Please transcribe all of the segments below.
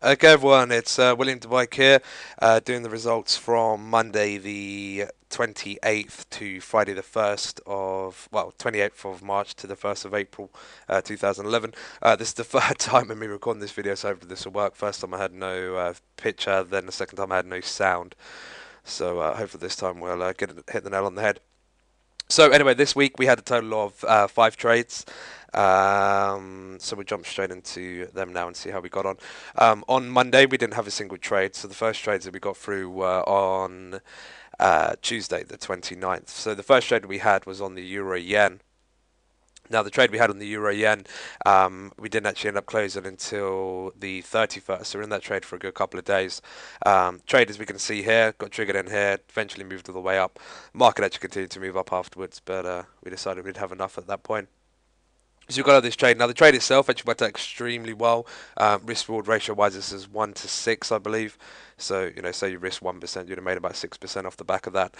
Okay, everyone, it's William Dwight here, doing the results from Monday the 28th to Friday the 1st of, well, 28th of March to the 1st of April 2011. This is the third time of me recording this video, so hopefully this will work. First time I had no picture, then the second time I had no sound. So hopefully this time we'll hit the nail on the head. So anyway, this week we had a total of 5 trades. So we'll jump straight into them now and see how we got on. On Monday we didn't have a single trade, so the first trades that we got through were on Tuesday the 29th. So the first trade we had was on the Euro Yen. Now the trade we had on the Euro Yen, we didn't actually end up closing until the 31st. So we're in that trade for a good couple of days. Trade, as we can see here, got triggered in here, eventually moved all the way up. Market actually continued to move up afterwards, but we decided we'd have enough at that point. So we've got this trade. Now the trade itself actually worked out extremely well. Risk reward ratio wise, this is 1 to 6, I believe. So say you risk 1%, you'd have made about 6% off the back of that.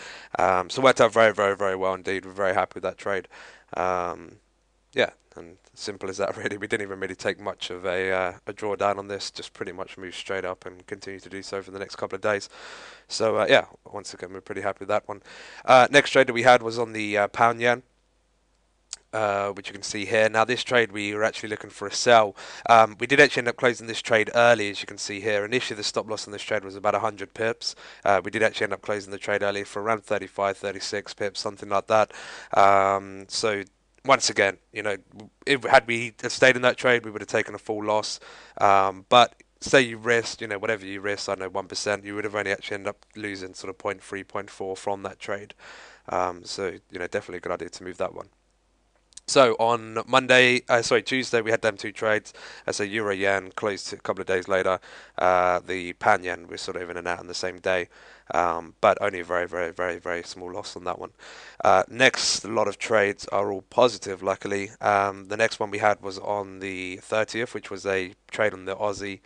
So it worked out very, very, very well indeed. We're very happy with that trade. Yeah, and simple as that really. We didn't even really take much of a drawdown on this, just pretty much moved straight up and continue to do so for the next couple of days. So yeah, once again, we're pretty happy with that one. Next trade that we had was on the pound yen. Which you can see here. Now this trade we were actually looking for a sell. We did actually end up closing this trade early, as you can see here. Initially the stop loss on this trade was about 100 pips. We did actually end up closing the trade early for around 35, 36 pips, something like that. So once again, had we stayed in that trade, we would have taken a full loss. But say you risked, whatever you risked, I don't know, 1%, you would have only actually ended up losing sort of point 0.3, point 0.4 from that trade. So, definitely a good idea to move that one. So on Tuesday we had them 2 trades. So Euro Yen closed a couple of days later. The Pan Yen was sort of in and out on the same day, but only a very, very, very, very small loss on that one. Next, a lot of trades are all positive, luckily. The next one we had was on the 30th, which was a trade on the Aussie.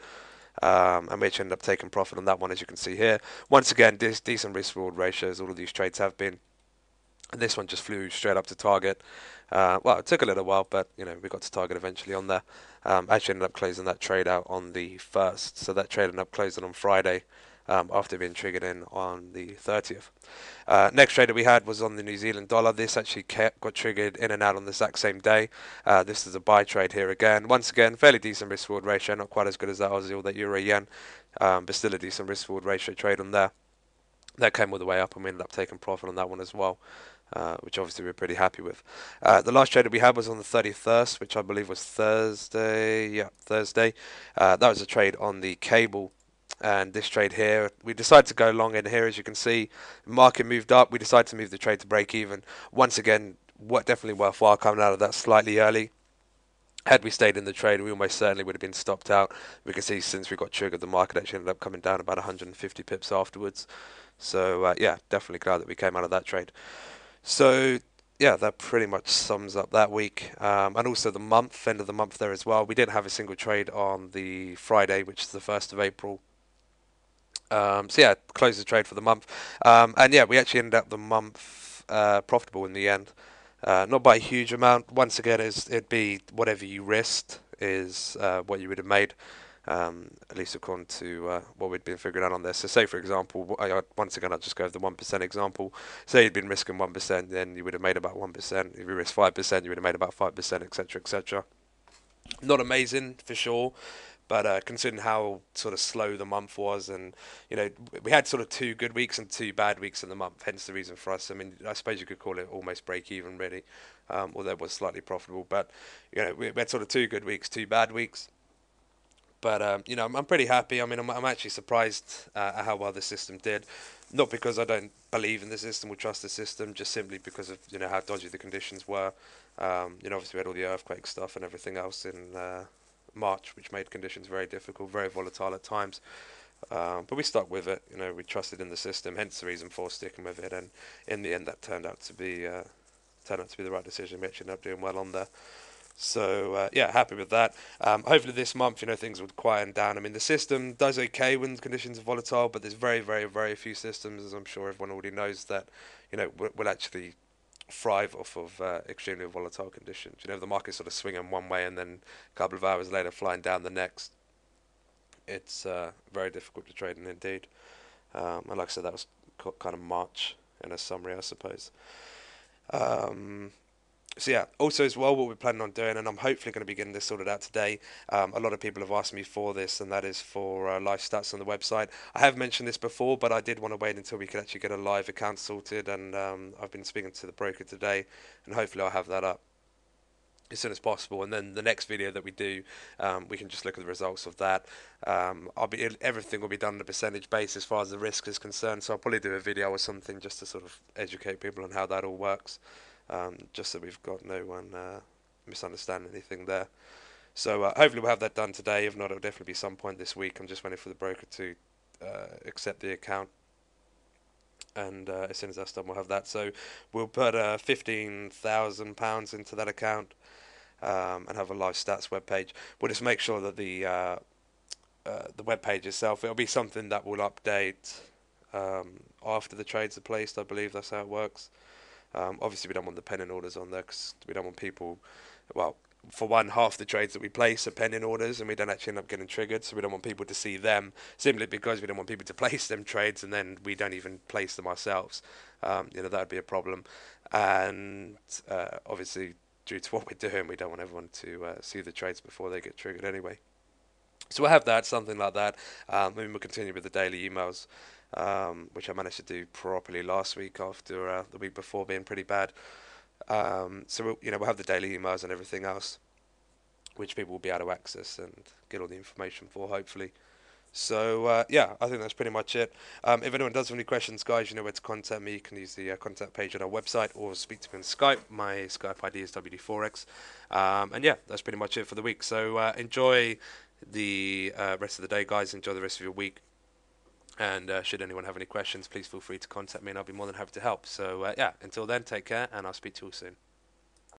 And we actually ended up taking profit on that one, as you can see here. Once again, decent risk reward ratios. All of these trades have been. And this one just flew straight up to target. Well, it took a little while, but we got to target eventually on there. Actually ended up closing that trade out on the 1st, so that trade ended up closing on Friday after being triggered in on the 30th. Next trade that we had was on the New Zealand dollar. This actually got triggered in and out on the exact same day. This is a buy trade here again. Once again, fairly decent risk reward ratio, not quite as good as that Aussie or that Euro Yen, but still a decent risk reward ratio trade on there. That came all the way up, and we ended up taking profit on that one as well. Which obviously we're pretty happy with. The last trade that we had was on the 31st, which I believe was Thursday. Yeah, Thursday. That was a trade on the cable. And this trade here, we decided to go long in here, as you can see. The market moved up. We decided to move the trade to break even. Once again, definitely worthwhile coming out of that slightly early. Had we stayed in the trade, we almost certainly would have been stopped out. We can see since we got triggered, the market actually ended up coming down about 150 pips afterwards. So yeah, definitely glad that we came out of that trade. So yeah, that pretty much sums up that week, and also the month, end of the month there as well. We didn't have a single trade on the Friday, which is the 1st of April. So yeah, closed the trade for the month, and yeah, we actually ended up the month profitable in the end. Not by a huge amount. Once again, it'd be whatever you risked is what you would have made. At least according to what we'd been figuring out on this. So say, for example, once again, I'll just go over the 1% example. Say you'd been risking 1%, then you would have made about 1%. If you risked 5%, you would have made about 5%, etc., etc. Not amazing, for sure, but considering how sort of slow the month was, and we had sort of 2 good weeks and 2 bad weeks in the month, hence the reason for us. I mean, I suppose you could call it almost break even, really, although it was slightly profitable. But we had sort of 2 good weeks, 2 bad weeks. But I'm pretty happy. I mean, I'm actually surprised at how well the system did. Not because I don't believe in the system or trust the system, just simply because of how dodgy the conditions were. Obviously we had all the earthquake stuff and everything else in March, which made conditions very difficult, very volatile at times. But we stuck with it. We trusted in the system, hence the reason for sticking with it. And in the end, that turned out to be the right decision. We actually ended up doing well on there. So yeah, happy with that. Hopefully this month, things will quieten down. I mean, the system does okay when conditions are volatile, but there's very, very, very few systems, as I'm sure everyone already knows, that will actually thrive off of extremely volatile conditions. The market's sort of swinging one way and then a couple of hours later flying down the next. it's very difficult to trade in indeed. And like I said, that was kind of March in a summary, I suppose. Um, so yeah, also as well, what we're planning on doing, and I'm hopefully going to be getting this sorted out today. A lot of people have asked me for this, and that is for live stats on the website. I have mentioned this before, but I did want to wait until we could actually get a live account sorted, and I've been speaking to the broker today, and hopefully I'll have that up as soon as possible. And then the next video that we do, we can just look at the results of that. Everything will be done on a percentage base as far as the risk is concerned. So I'll probably do a video or something just to sort of educate people on how that all works, just so we've got no one misunderstand anything there. So hopefully we'll have that done today. If not, it'll definitely be some point this week. I'm just waiting for the broker to accept the account, and as soon as that's done, we'll have that. So we'll put £15,000 into that account, and have a live stats web page. We'll just make sure that the web page itself, it'll be something that will update after the trades are placed. I believe that's how it works. Obviously, we don't want the pending orders on there because we don't want people. Well, for one, half the trades that we place are pending orders, and we don't actually end up getting triggered. So we don't want people to see them simply because we don't want people to place them trades, and then we don't even place them ourselves. That would be a problem, and obviously, due to what we're doing, we don't want everyone to see the trades before they get triggered anyway. So we'll have that, something like that. Maybe we'll continue with the daily emails, which I managed to do properly last week after the week before being pretty bad. So we'll have the daily emails and everything else, which people will be able to access and get all the information for, hopefully. So yeah, I think that's pretty much it. If anyone does have any questions, guys, you know where to contact me. You can use the contact page on our website or speak to me on Skype. My Skype ID is WD4X. And yeah, that's pretty much it for the week. So enjoy the rest of the day, guys. Enjoy the rest of your week. And should anyone have any questions, please feel free to contact me, and I'll be more than happy to help. So yeah, until then, take care, and I'll speak to you all soon.